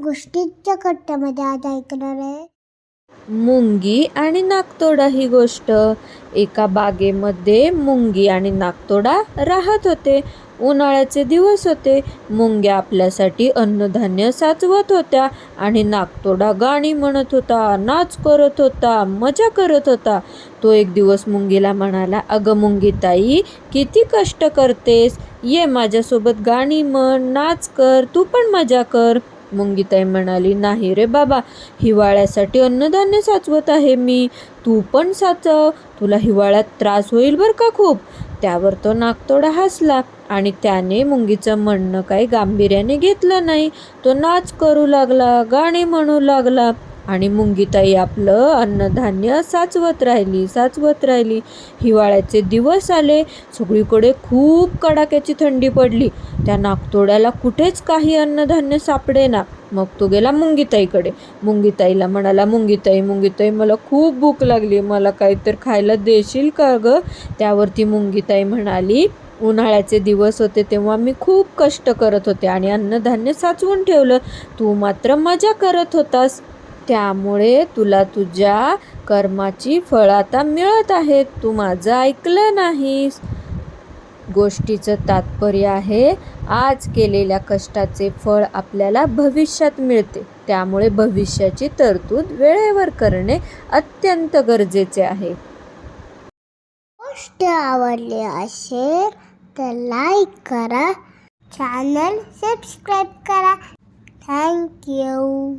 गोष्टीच्या कट्ट्यामध्ये आज ऐकणार आहे मुंगी आणि नाकतोडा ही गोष्ट. एका बागेमध्ये मुंगी आणि नाकतोडा राहत होते. उन्हाळ्याचे दिवस होते. मुंग्या आपल्यासाठी अन्नधान्य साचवत होत्या आणि नाकतोडा गाणी म्हणत होता, नाच करत होता, मजा करत होता. तो एक दिवस मुंगीला म्हणाला, अगं मुंगीताई, किती कष्ट करतेस, ये माझ्यासोबत गाणी म्हण, नाच कर, तू पण मजा कर. मुंगीताई म्हणाली, नाही रे बाबा, हिवाळ्यासाठी अन्नधान्य साचवत आहे मी, तू पण साचव, तुला हिवाळ्यात त्रास होईल बरं का खूप. त्यावर तो नाकतोडा हसला आणि त्याने मुंगीचं म्हणणं काही गांभीर्याने घेतलं नाही. तो नाच करू लागला, गाणे म्हणू लागला आणि मुंगीताई आपलं अन्नधान्य साचवत राहिली. हिवाळ्याचे दिवस आले. सगळीकडे खूप कडाक्याची थंडी पडली. त्या नाकतोड्याला कुठेच काही अन्नधान्य सापडेना. मग तो गेला मुंगीताईकडे. मुंगीताईला म्हणाला, मुंगीताई, मला खूप भूक लागली, मला काहीतरी खायला देशील का गं? त्यावरती मुंगीताई म्हणाली, उन्हाळ्याचे दिवस होते तेव्हा मी खूप कष्ट करत होते आणि अन्नधान्य साचवून ठेवलं. तू मात्र मजा करत होतास. त्यामुळे तुला तुझ्या कर्माची फळं आता मिळत आहेत. तू माझं ऐकलं नाहीस. गोष्टीचं तात्पर्य आहे, आज केलेल्या कष्टाचे फळ आपल्याला भविष्यात मिळते. त्यामुळे भविष्याची तरतूद वेळेवर करणे अत्यंत गरजेचे आहे. गोष्ट आवडली असेल तर लाईक करा, चॅनल सबस्क्राईब करा. थँक्यू.